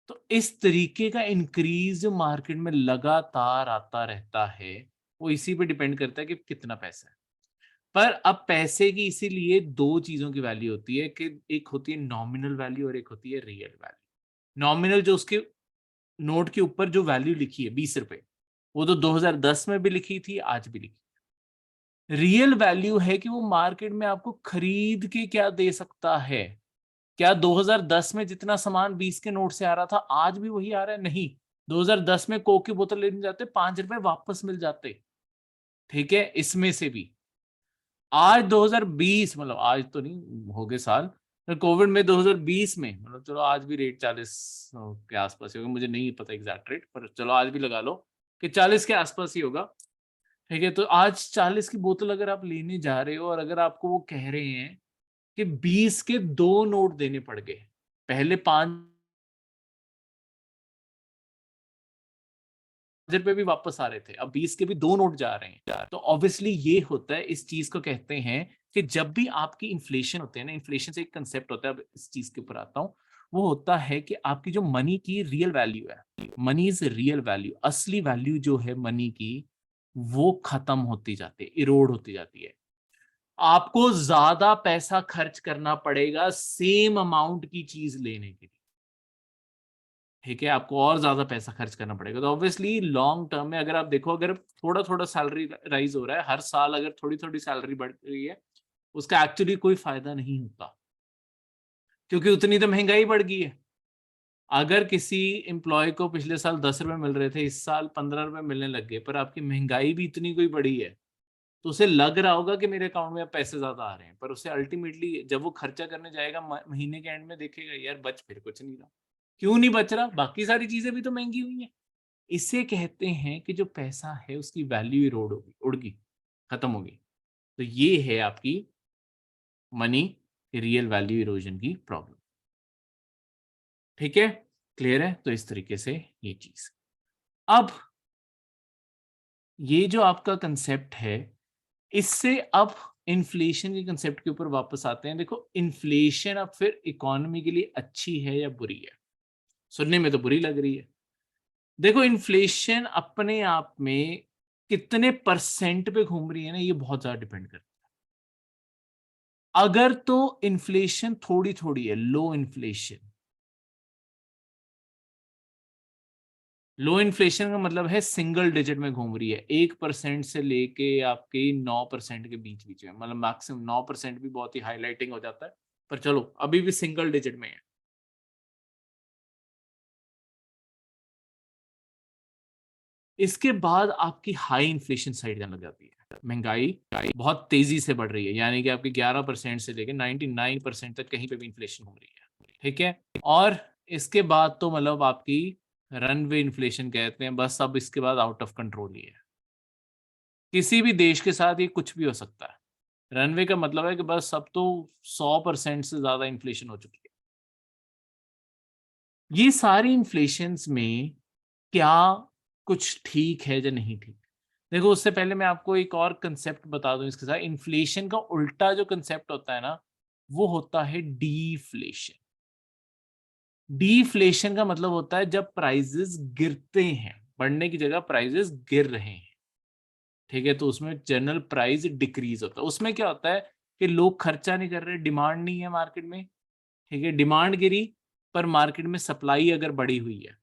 तो इस तरीके का इंक्रीज जो मार्केट में लगातार आता रहता है, वो इसी पे डिपेंड करता है कि कितना पैसा है। पर अब पैसे की इसीलिए दो चीजों की वैल्यू होती है, कि एक होती है नॉमिनल वैल्यू और एक होती है रियल वैल्यू। नॉमिनल जो उसके नोट के ऊपर जो वैल्यू लिखी है 20 रुपए, वो तो 2010 में भी लिखी थी, आज भी लिखी। रियल वैल्यू है कि वो मार्केट में आपको खरीद के क्या दे सकता है, क्या 2010 में जितना सामान 20 के नोट से आ रहा था आज भी वही आ रहा है? नहीं। 2010 में कोक की बोतल लेने जाते 5 रुपए वापस मिल जाते, ठीक है, इसमें से भी। आज 2020 मतलब आज तो नहीं, हो गए साल, कोविड में 2020 में मतलब चलो आज भी रेट 40 के आसपास ही होगा, मुझे नहीं पता एग्जैक्ट रेट, पर चलो आज भी लगा लो कि 40 के आसपास ही होगा, ठीक है। तो आज 40 की बोतल अगर आप लेने जा रहे हो और अगर आपको वो कह रहे हैं कि 20 के 2 नोट देने पड़ गए, पहले 5 रुपए भी वापस आ रहे थे, अब 20 के भी 2 नोट जा रहे हैं, तो ऑब्वियसली ये होता है, इस चीज को कहते हैं कि जब भी आपकी इन्फ्लेशन होते हैं ना, इन्फ्लेशन से एक कंसेप्ट होता है, अब इस चीज के ऊपर आता हूं, वो होता है कि आपकी जो मनी की रियल वैल्यू है, मनी इज रियल वैल्यू, असली वैल्यू जो है मनी की, वो खत्म होती जाती है, इरोड होती जाती है। आपको ज्यादा पैसा खर्च करना पड़ेगा सेम अमाउंट की चीज लेने के लिए, ठीक है, आपको और ज्यादा पैसा खर्च करना पड़ेगा। तो ऑब्वियसली लॉन्ग टर्म में अगर आप देखो, अगर थोड़ा थोड़ा सैलरी राइज हो रहा है हर साल, अगर थोड़ी थोड़ी सैलरी बढ़ रही है, उसका एक्चुअली कोई फायदा नहीं होता, क्योंकि उतनी तो महंगाई बढ़ गई है। अगर किसी एम्प्लॉय को पिछले साल 10 रुपए मिल रहे थे, इस साल 15 रुपए मिलने लग गए, पर आपकी महंगाई भी इतनी कोई बढ़ी है, तो उसे लग रहा होगा कि मेरे अकाउंट में अब पैसे ज्यादा आ रहे हैं, पर उसे अल्टीमेटली जब वो खर्चा करने जाएगा महीने के एंड में देखेगा यार बच फिर कुछ नहीं रहा। क्यों नहीं बच रहा? बाकी सारी चीजें भी तो महंगी हुई हैं। इसे कहते हैं कि जो पैसा है उसकी वैल्यू इरोड होगी, उड़गी, खत्म होगी। तो ये है आपकी मनी रियल वैल्यू इरोजन की प्रॉब्लम, ठीक है, क्लियर है? तो इस तरीके से ये चीज। अब ये जो आपका कंसेप्ट है, इससे अब इन्फ्लेशन के कंसेप्ट के ऊपर वापस आते हैं। देखो इन्फ्लेशन अब फिर इकोनॉमी के लिए अच्छी है या बुरी है? सुनने में तो बुरी लग रही है। देखो इन्फ्लेशन अपने आप में कितने परसेंट पे घूम रही है ना, ये बहुत ज्यादा डिपेंड करता है। अगर तो इन्फ्लेशन थोड़ी थोड़ी है, लो इन्फ्लेशन, लो इन्फ्लेशन का मतलब है सिंगल डिजिट में घूम रही है, 1% से लेके आपके 9% के बीच बीच में, मतलब मैक्सिमम 9% भी बहुत ही हाईलाइटिंग हो जाता है, पर चलो अभी भी सिंगल डिजिट में है। इसके बाद आपकी हाई इन्फ्लेशन साइड जाने लग जाती है, महंगाई बहुत तेजी से बढ़ रही है, यानी कि आपकी 11% से लेकर 99% तक कहीं पे भी इन्फ्लेशन हो रही है, ठीक है। और इसके बाद तो मतलब आपकी रनवे इन्फ्लेशन कहते हैं, बस अब इसके बाद आउट ऑफ कंट्रोल ही है। किसी भी देश के साथ ये कुछ भी हो सकता है। रनवे का मतलब है कि बस अब तो 100% से ज्यादा इन्फ्लेशन हो चुकी है। ये सारी इन्फ्लेशंस में क्या कुछ ठीक है या नहीं ठीक? देखो उससे पहले मैं आपको एक और कंसेप्ट बता दूं इसके साथ, इन्फ्लेशन का उल्टा जो कंसेप्ट होता है ना, वो होता है डीफ्लेशन। डीफ्लेशन का मतलब होता है जब प्राइजेस गिरते हैं, बढ़ने की जगह प्राइजेस गिर रहे हैं, ठीक है, तो उसमें जनरल प्राइस डिक्रीज होता है। उसमें क्या होता है कि लोग खर्चा नहीं कर रहे, डिमांड नहीं है मार्केट में, ठीक है, डिमांड गिरी पर मार्केट में सप्लाई अगर बढ़ी हुई है,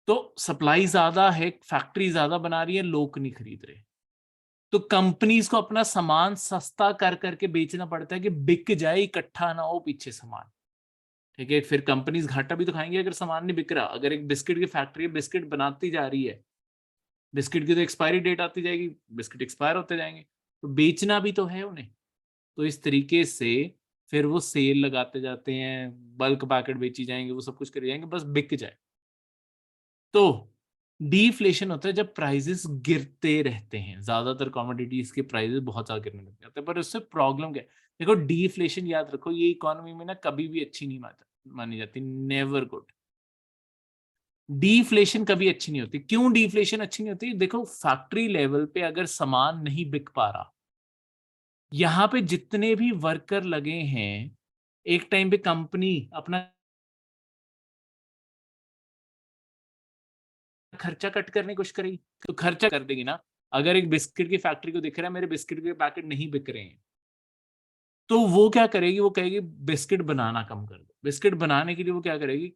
तो सप्लाई ज्यादा है, फैक्ट्री ज्यादा बना रही है, लोग नहीं खरीद रहे, तो कंपनीज को अपना सामान सस्ता कर करके बेचना पड़ता है कि बिक जाए, इकट्ठा ना हो पीछे सामान, ठीक है। फिर कंपनीज घाटा भी तो खाएंगे अगर सामान नहीं बिक रहा। अगर एक बिस्किट की फैक्ट्री बिस्किट बनाती जा रही है, बिस्किट की तो एक्सपायरी डेट आती जाएगी, बिस्किट एक्सपायर होते जाएंगे, तो बेचना भी तो है उन्हें। तो इस तरीके से फिर वो सेल लगाते जाते हैं, बल्क पैकेट बेची जाएंगे, वो सब कुछ करे जाएंगे, बस बिक जाए। तो डीफ्लेशन होता है जब प्राइसेस गिरते रहते हैं, ज्यादातर कमोडिटीज के प्राइसेस बहुत ज्यादा गिरने लग जाते हैं, पर उससे प्रॉब्लम क्या है? देखो डीफ्लेशन याद रखो, ये इकोनॉमी में ना कभी भी अच्छी नहीं मानी जाती, नेवर गुड। डीफ्लेशन कभी अच्छी नहीं होती। क्यों डीफ्लेशन अच्छी नहीं होती? देखो फैक्ट्री लेवल पे अगर सामान नहीं बिक पा रहा, यहाँ पे जितने भी वर्कर लगे हैं, एक टाइम पे कंपनी अपना खर्चा कट करने की कोशिश करेगी, तो खर्चा कर देगी ना। अगर एक बिस्किट की फैक्ट्री को दिख रहा है मेरे बिस्किट के पैकेट नहीं बिक रहे हैं, तो वो क्या करेगी? वो कहेगी बिस्किट बनाना कम कर दो। बिस्किट बनाने के लिए वो क्या करेगी?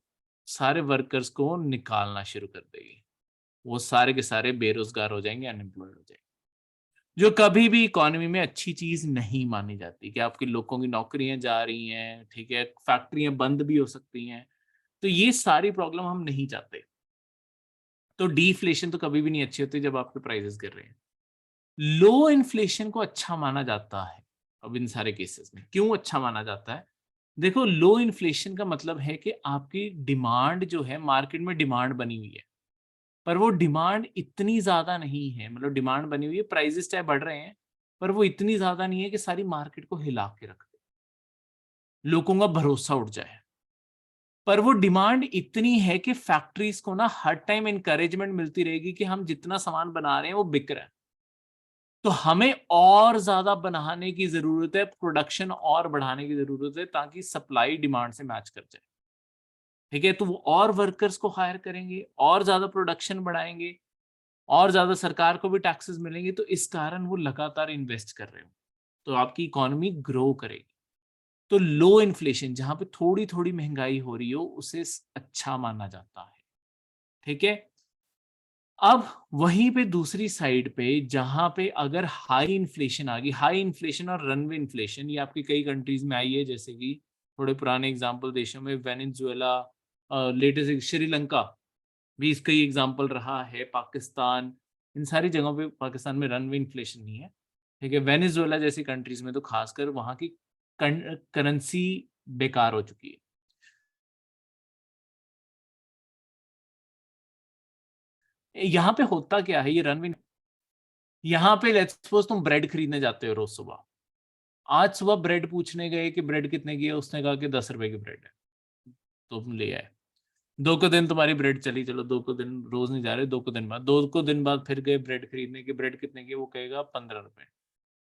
सारे वर्कर्स को निकालना शुरू कर देगी, वो सारे के सारे बेरोजगार हो जाएंगे, अनएम्प्लॉयड हो जाएंगे। जो कभी भी इकोनॉमी में अच्छी चीज नहीं मानी जाती, कि आपके लोगों की नौकरियां जा रही हैं, ठीक है, फैक्ट्रियां बंद भी हो सकती हैं। तो ये सारी प्रॉब्लम हम नहीं चाहते। तो डीफ्लेशन तो कभी भी नहीं अच्छी होती जब आपके प्राइसेस गिर रहे हैं। लो इन्फ्लेशन को अच्छा माना जाता है। अब इन सारे केसेस में क्यों अच्छा माना जाता है? देखो, लो इन्फ्लेशन का मतलब है कि आपकी डिमांड जो है, मार्केट में डिमांड बनी हुई है, पर वो डिमांड इतनी ज्यादा नहीं है। मतलब डिमांड बनी हुई है, प्राइसेस चाहे बढ़ रहे हैं, पर वो इतनी ज्यादा नहीं है कि सारी मार्केट को हिला के रख दे, लोगों का भरोसा उठ जाए। पर वो डिमांड इतनी है कि फैक्ट्रीज को ना हर टाइम इंकरेजमेंट मिलती रहेगी कि हम जितना सामान बना रहे हैं वो बिक रहा है, तो हमें और ज्यादा बनाने की जरूरत है, प्रोडक्शन और बढ़ाने की जरूरत है, ताकि सप्लाई डिमांड से मैच कर जाए। ठीक है, तो वो और वर्कर्स को हायर करेंगे, और ज्यादा प्रोडक्शन बढ़ाएंगे, और ज्यादा सरकार को भी टैक्सेस मिलेंगे, तो इस कारण वो लगातार इन्वेस्ट कर रहे हो, तो आपकी इकोनॉमी ग्रो करेगी। तो लो इन्फ्लेशन, जहां पे थोड़ी थोड़ी महंगाई हो रही हो, उसे अच्छा माना जाता है। ठीक है। अब वहीं पे दूसरी साइड पे, जहां पे अगर हाई इन्फ्लेशन आ गई, हाई इन्फ्लेशन और रनवे इन्फ्लेशन, ये आपकी कई कंट्रीज में आई है, जैसे कि थोड़े पुराने एग्जांपल देशों में वेनेजुएला, लेटेस्ट श्रीलंका भी इसका ही एग्जांपल रहा है, पाकिस्तान, इन सारी जगहों पे, पाकिस्तान में रनवे इन्फ्लेशन नहीं है, ठीक है, वेनेजुएला जैसी कंट्रीज में तो खासकर वहां की करेंसी बेकार हो चुकी है। यहाँ पे होता क्या है, ये रनवे, यहाँ पे लेट्स सपोज तुम ब्रेड खरीदने जाते हो रोज सुबह, आज सुबह ब्रेड पूछने गए कि ब्रेड कितने की है, उसने कहा कि 10 रुपए की ब्रेड है, तो तुम ले आए। दो को दिन तुम्हारी ब्रेड चली, चलो दो को दिन, रोज नहीं जा रहे, दो को दिन बाद, दो को दिन बाद फिर गए ब्रेड खरीदने की, ब्रेड कितने की है? वो कहेगा 15 रुपए।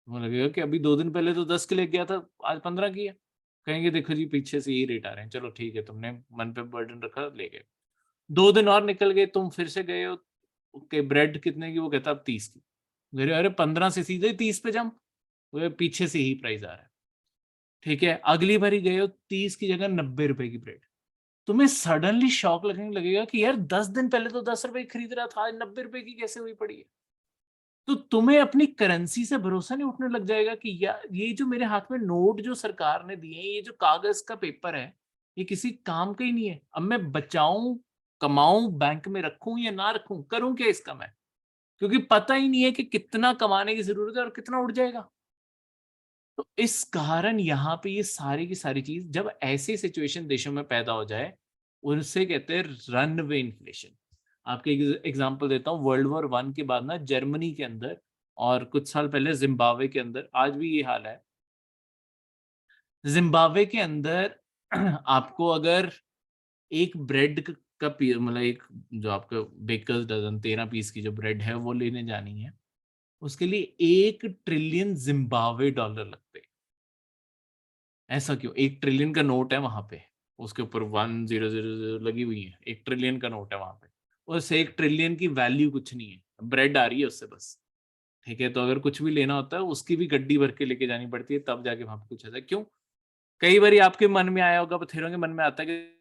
तुम्हें लगेगा कि अभी 2 दिन पहले तो 10 के लिए गया था, आज 15 की है। कहेंगे देखो जी पीछे से यही रेट आ रहे हैं, चलो ठीक है, तुमने मन पे बर्डन रखा, ले गए। 2 दिन और निकल गए, तुम फिर से गए हो कि ब्रेड कितने की, वो कहता अब 30 की। अरे 15 से सीधे 30 पे जंप, वो पीछे से ही प्राइस आ रहा है। ठीक है, अगली बारी गए हो, 30 की जगह 90 रुपए की ब्रेड। तुम्हें सडनली शॉक लगने लगेगा कि यार 10 दिन पहले तो 10 रुपए की खरीद रहा था, आज 90 रुपए की कैसे हुई पड़ी है? तो तुम्हें अपनी करेंसी से भरोसा नहीं उठने लग जाएगा कि यार ये जो मेरे हाथ में नोट जो सरकार ने दिए हैं, ये जो कागज का पेपर है, ये किसी काम का ही नहीं है। अब मैं बचाऊं, कमाऊं, बैंक में रखूं या ना रखूं, करूं क्या इसका मैं? क्योंकि पता ही नहीं है कि कितना कमाने की जरूरत है और कितना उड़ जाएगा। तो इस कारण यहाँ पे ये सारी की सारी चीज, जब ऐसी सिचुएशन देशों में पैदा हो जाए, उनसे कहते हैं रनवे इन्फ्लेशन। आपके एग्जांपल देता हूँ, वर्ल्ड वॉर 1 के बाद ना जर्मनी के अंदर, और कुछ साल पहले जिम्बाब्वे के अंदर, आज भी ये हाल है, जिम्बाब्वे के अंदर आपको अगर एक ब्रेड का पीस, मतलब एक जो आपका बेकर्स डजन 13 पीस की जो ब्रेड है वो लेने जानी है, उसके लिए 1 ट्रिलियन जिम्बाब्वे डॉलर लगते हैं। ऐसा क्यों? 1 ट्रिलियन का नोट है वहां पे, उसके ऊपर 1000 लगी हुई है, 1 ट्रिलियन का नोट है वहां पे, उस 1 ट्रिलियन की वैल्यू कुछ नहीं है, ब्रेड आ रही है उससे बस। ठीक है, तो अगर कुछ भी लेना होता है, उसकी भी गड्डी भर के लेके जानी पड़ती है, तब जाके वहां पे कुछ आता है। क्यों? कई बार आपके मन में आया होगा, बथेरों के मन में आता है कि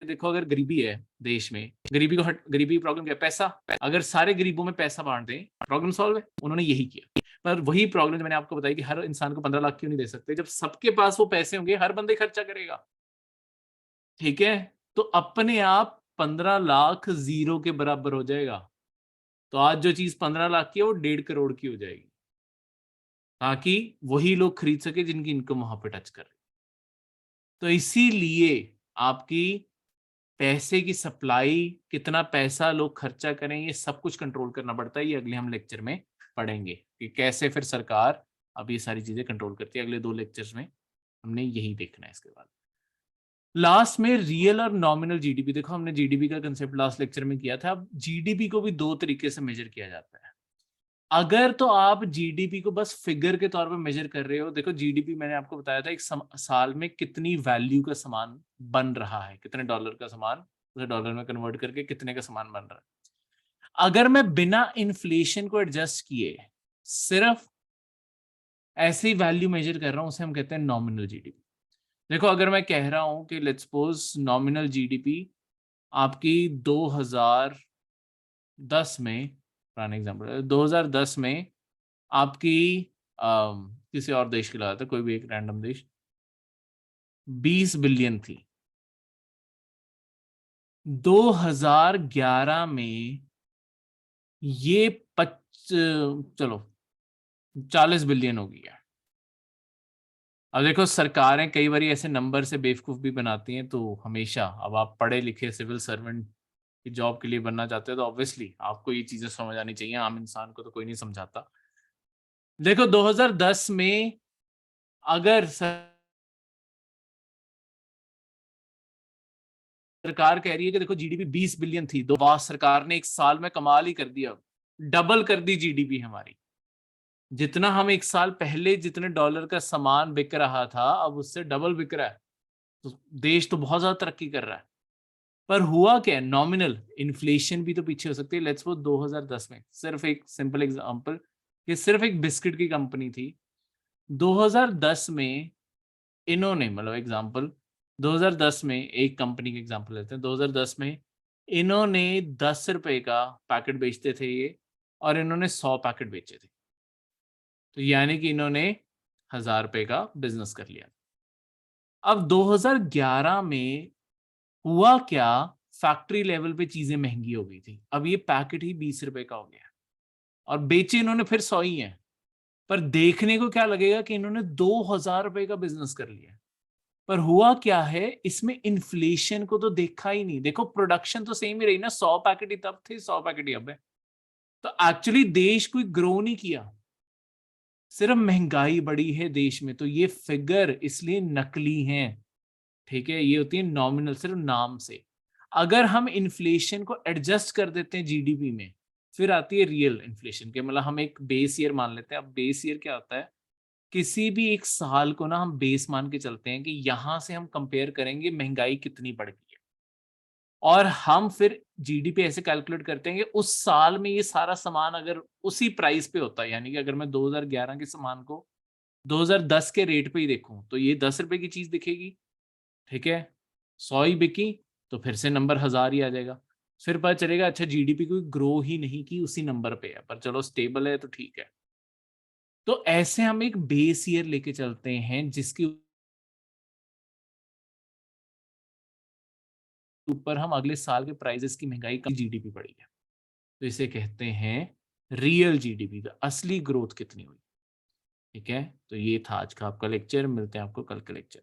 देखो, अगर गरीबी है देश में, गरीबी को हट, गरीबी की प्रॉब्लम क्या है? पैसा। अगर सारे गरीबों में पैसा बांट दें, प्रॉब्लम सॉल्व है। उन्होंने यही किया। पर वही प्रॉब्लम जो मैंने आपको बताई कि हर इंसान को 15 लाख क्यों नहीं दे सकते, जब सबके पास वो पैसे होंगे, हर बंदे खर्चा करेगा। ठीक है, तो अपने आप 15 लाख जीरो के बराबर हो जाएगा। तो आज जो चीज 15 लाख की है, वो 1.5 करोड़ की हो जाएगी, ताकि वही लोग खरीद सके जिनकी इनकम वहां पे टच कर रही। तो इसीलिए आपकी पैसे की सप्लाई, कितना पैसा लोग खर्चा करें, ये सब कुछ कंट्रोल करना पड़ता है। ये अगले हम लेक्चर में पढ़ेंगे कि कैसे फिर सरकार अब ये सारी चीजें कंट्रोल करती है। अगले 2 लेक्चर्स में हमने यही देखना है। इसके बाद लास्ट में रियल और नॉमिनल जीडीपी। देखो, हमने जीडीपी का कंसेप्ट लास्ट लेक्चर में किया था। अब जीडीपी को भी 2 तरीके से मेजर किया जाता है। अगर तो आप जीडीपी को बस फिगर के तौर पे मेजर कर रहे हो, देखो जीडीपी मैंने आपको बताया था एक साल में कितनी वैल्यू का सामान बन रहा है, कितने डॉलर का सामान, उसे डॉलर में कन्वर्ट करके कितने का सामान बन रहा है। अगर मैं बिना इन्फ्लेशन को एडजस्ट किए सिर्फ ऐसी वैल्यू मेजर कर रहा हूं, उसे हम कहते हैं नॉमिनल जीडीपी। देखो, अगर मैं कह रहा हूं कि लेट्स सपोज नॉमिनल जीडीपी आपकी 2000 10 में, पुराने एग्जाम्पल 2010 में आपकी किसी और देश की लगाते, कोई भी एक रैंडम देश, 20 बिलियन थी। 2011 में ये चलो 40 बिलियन हो गया। अब देखो सरकारें कई बार ऐसे नंबर से बेवकूफ भी बनाती हैं, तो हमेशा, अब आप पढ़े लिखे सिविल सर्वेंट की जॉब के लिए बनना चाहते हो तो ऑब्वियसली आपको ये चीजें समझ आनी चाहिए, आम इंसान को तो कोई नहीं समझाता। देखो 2010 में अगर सरकार कह रही है कि देखो जीडीपी 20 बिलियन थी, तो वाह सरकार ने एक साल में कमाल ही कर दिया, डबल कर दी जीडीपी हमारी। जितना हम एक साल पहले जितने डॉलर का सामान बिक रहा था, अब उससे डबल बिक रहा है, तो देश तो बहुत ज्यादा तरक्की कर रहा है। पर हुआ क्या, नॉमिनल इन्फ्लेशन भी तो पीछे हो सकती है। लेट्स वो 2010 में सिर्फ एक सिंपल एग्जांपल कि सिर्फ एक बिस्किट की कंपनी थी, 2010 में इन्होंने, मतलब एग्जांपल 2010 में एक कंपनी का एग्जांपल लेते हैं, 2010 में इन्होंने 10 रुपए का पैकेट बेचते थे ये, और इन्होंने 100 पैकेट बेचे थे, तो यानी कि इन्होंने 1000 रुपए का बिजनेस कर लिया। अब 2011 में हुआ क्या, फैक्ट्री लेवल पे चीजें महंगी हो गई थी, अब ये पैकेट ही 20 रुपए का हो गया, और बेचे इन्होंने फिर 100 ही है। पर देखने को क्या लगेगा कि इन्होंने 2000 रुपए का बिजनेस कर लिया, पर हुआ क्या है, इसमें इन्फ्लेशन को तो देखा ही नहीं। देखो प्रोडक्शन तो सेम ही रही ना, 100 पैकेट ही तब थे, 100 पैकेट ही अब है। तो एक्चुअली देश कोई ग्रो नहीं किया, सिर्फ महंगाई बढ़ी है देश में। तो ये फिगर इसलिए नकली हैं, ठीक है, ये होती है नॉमिनल, सिर्फ नाम से। अगर हम इन्फ्लेशन को एडजस्ट कर देते हैं जीडीपी में, फिर आती है रियल इन्फ्लेशन के, मतलब हम एक बेस ईयर मान लेते हैं। अब बेस ईयर क्या होता है, किसी भी एक साल को ना हम बेस मान के चलते हैं कि यहां से हम कंपेयर करेंगे महंगाई कितनी बढ़ गई है, और हम फिर जीडीपी ऐसे कैलकुलेट करते हैं कि उस साल में ये सारा सामान अगर उसी प्राइस पे होता है, यानी कि अगर मैं 2011 के सामान को 2010 के रेट पे ही देखूं, तो ये 10 रुपए की चीज दिखेगी, ठीक है, 100 ही बिकी, तो फिर से नंबर 1000 ही आ जाएगा। फिर पता चलेगा अच्छा जीडीपी कोई ग्रो ही नहीं की, उसी नंबर पे है, पर चलो स्टेबल है तो ठीक है। तो ऐसे हम एक बेस ईयर लेके चलते हैं जिसके ऊपर हम अगले साल के प्राइजेस की महंगाई का जीडीपी बढ़ी है, तो इसे कहते हैं रियल जीडीपी का असली ग्रोथ कितनी हुई। ठीक है, तो ये था आज का आपका लेक्चर, मिलते हैं आपको कल के लेक्चर।